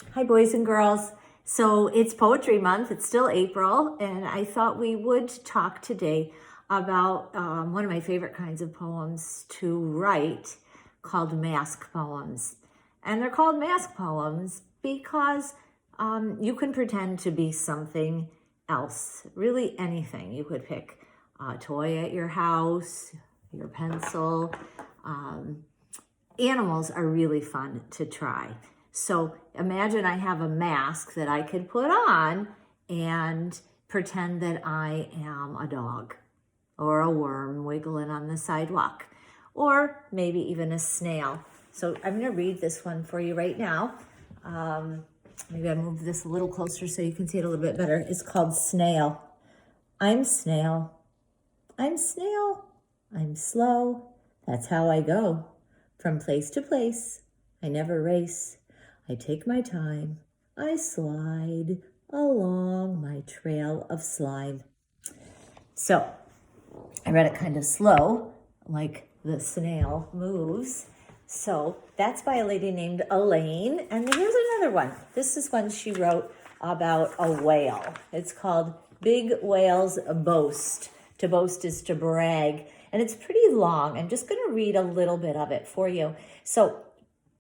Hi, boys and girls. So it's Poetry Month. It's still April, and I thought we would talk today about one of my favorite kinds of poems to write called mask poems. And they're called mask poems because you can pretend to be something else, really anything. You could pick a toy at your house, your pencil. Animals are really fun to try. So imagine I have a mask that I could put on and pretend that I am a dog or a worm wiggling on the sidewalk, or maybe even a snail. So I'm going to read this one for you right now. Maybe I move this a little closer so you can see it a little bit better. It's called Snail. I'm snail. I'm snail. I'm slow. That's how I go. From place to place. I never race. I take my time. I slide along my trail of slime. So I read it kind of slow, like the snail moves. So that's by a lady named Elaine. And here's another one. This is one she wrote about a whale. It's called Big Whales Boast. To boast is to brag. And it's pretty long. I'm just going to read a little bit of it for you. So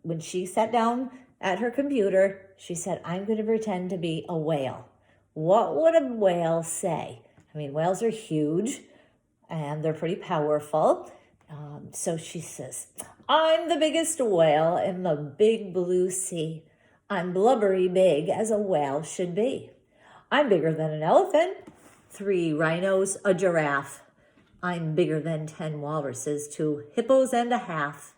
when she sat down at her computer, she said, I'm going to pretend to be a whale. What would a whale say? I mean, whales are huge and they're pretty powerful. So she says, I'm the biggest whale in the big blue sea. I'm blubbery big as a whale should be. I'm bigger than an elephant, 3 rhinos, a giraffe. I'm bigger than 10 walruses, 2 hippos and a half.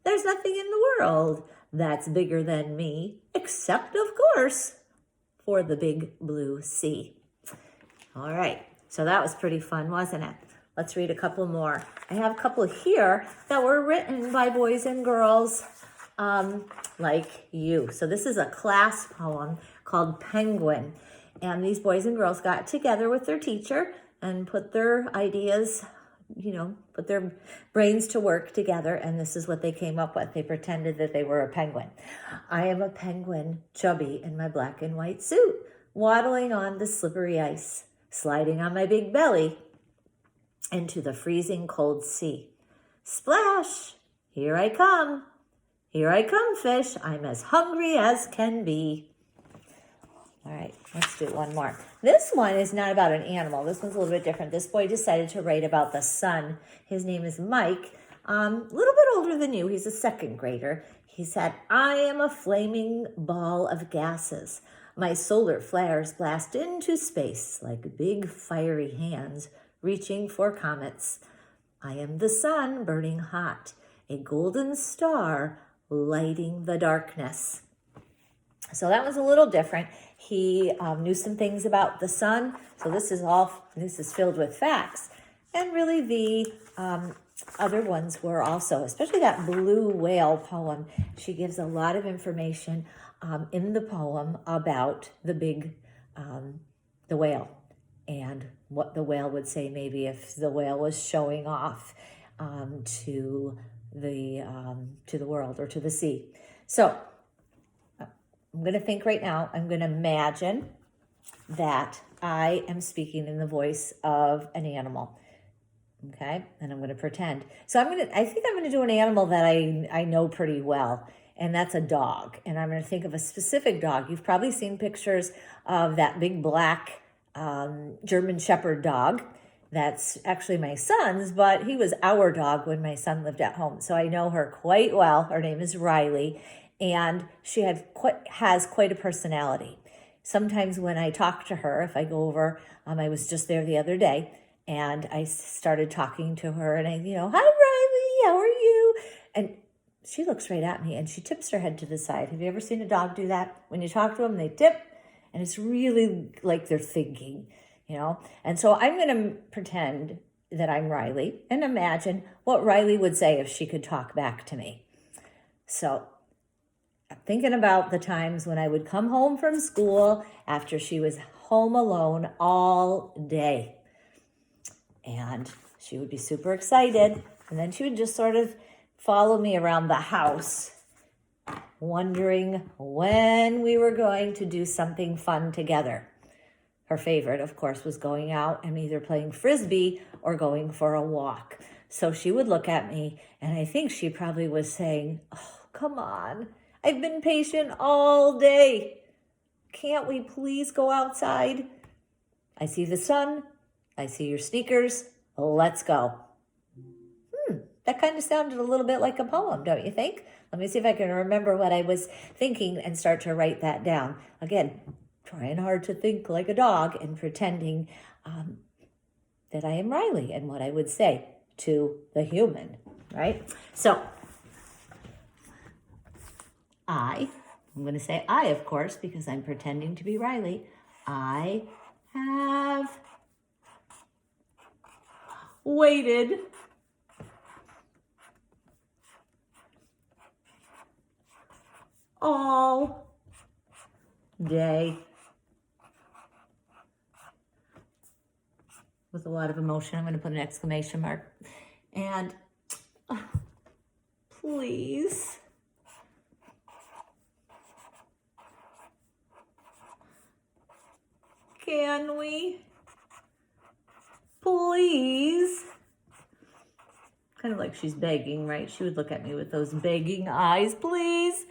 There's nothing in the world that's bigger than me, except, of course, for the big blue sea. All right, so that was pretty fun, wasn't it? Let's read a couple more. I have a couple here that were written by boys and girls like you. So this is a class poem called Penguin. And these boys and girls got together with their teacher and put their ideas, put their brains to work together. And this is what they came up with. They pretended that they were a penguin. I am a penguin, chubby in my black and white suit, waddling on the slippery ice, sliding on my big belly into the freezing cold sea. Splash! Here I come. Here I come, fish. I'm as hungry as can be. All right, let's do one more. This one is not about an animal. This one's a little bit different. This boy decided to write about the sun. His name is Mike, a little bit older than you. He's a second grader. He said, I am a flaming ball of gases. My solar flares blast into space like big fiery hands reaching for comets. I am the sun burning hot, a golden star lighting the darkness. So that was a little different. He knew some things about the sun. So this is filled with facts. And really the other ones were also, especially that blue whale poem. She gives a lot of information in the poem about the whale and what the whale would say maybe if the whale was showing off to the world or to the sea. So I'm going to think right now, I'm going to imagine that I am speaking in the voice of an animal. Okay? And I'm going to pretend. So I think I'm going to do an animal that I know pretty well, and that's a dog. And I'm going to think of a specific dog. You've probably seen pictures of that big black German Shepherd dog. That's actually my son's, but he was our dog when my son lived at home. So I know her quite well. Her name is Riley. And she has quite a personality. Sometimes when I talk to her, if I go over, I was just there the other day, and I started talking to her, and hi Riley, how are you? And she looks right at me, and she tips her head to the side. Have you ever seen a dog do that? When you talk to them, they tip, and it's really like they're thinking, And so I'm going to pretend that I'm Riley and imagine what Riley would say if she could talk back to me. So thinking about the times when I would come home from school after she was home alone all day. And she would be super excited. And then she would just sort of follow me around the house wondering when we were going to do something fun together. Her favorite, of course, was going out and either playing Frisbee or going for a walk. So she would look at me, and I think she probably was saying, oh, come on, I've been patient all day. Can't we please go outside? I see the sun. I see your sneakers. Let's go. That kind of sounded a little bit like a poem, don't you think? Let me see if I can remember what I was thinking and start to write that down. Again, trying hard to think like a dog and pretending that I am Riley and what I would say to the human, right? So I'm going to say I, of course, because I'm pretending to be Riley. I have waited all day. With a lot of emotion, I'm going to put an exclamation mark. And please, can we please, kind of like she's begging, right? She would look at me with those begging eyes. Please,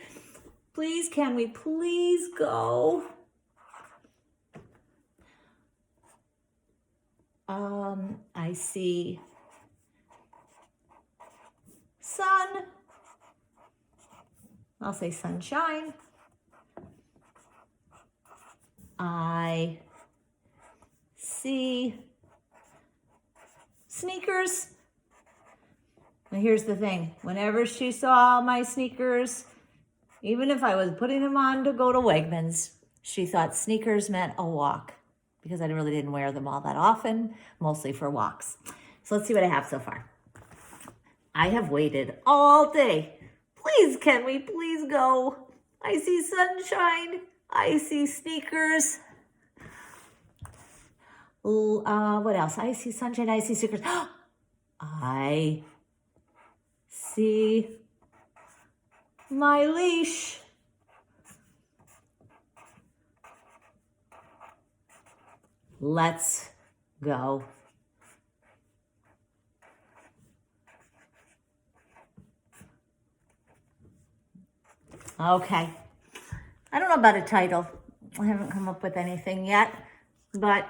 please, can we please go? I see sun. I'll say sunshine. I see sneakers. Now here's the thing. Whenever she saw my sneakers, even if I was putting them on to go to Wegmans, she thought sneakers meant a walk, because I really didn't wear them all that often, mostly for walks. So let's see what I have so far. I have waited all day. Please, can we please go? I see sunshine. I see sneakers. What else? I see sunshine. I see sneakers. I see my leash. Let's go. Okay. I don't know about a title. I haven't come up with anything yet, but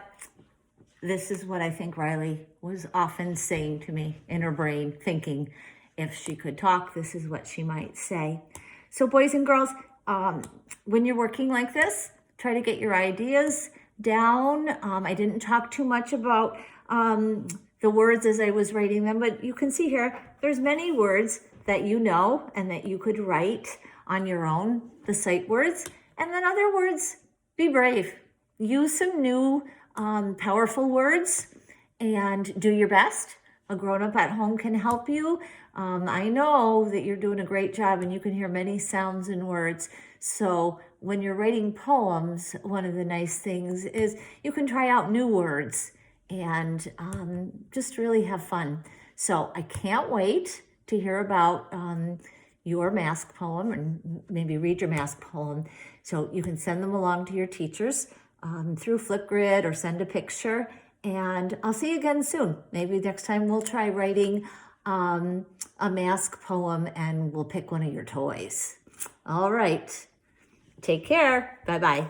this is what I think Riley was often saying to me in her brain, thinking if she could talk, this is what she might say. So boys and girls, when you're working like this, try to get your ideas down. I didn't talk too much about the words as I was writing them, but you can see here, there's many words that you know and that you could write on your own, the sight words, and then other words, be brave. Use some new powerful words and do your best. A grown-up at home can help you. I know that you're doing a great job and you can hear many sounds and words. So when you're writing poems, one of the nice things is you can try out new words and just really have fun. So I can't wait to hear about your mask poem and maybe read your mask poem. So you can send them along to your teachers through Flipgrid or send a picture. And I'll see you again soon. Maybe next time we'll try writing a mask poem and we'll pick one of your toys. All right. Take care. Bye-bye.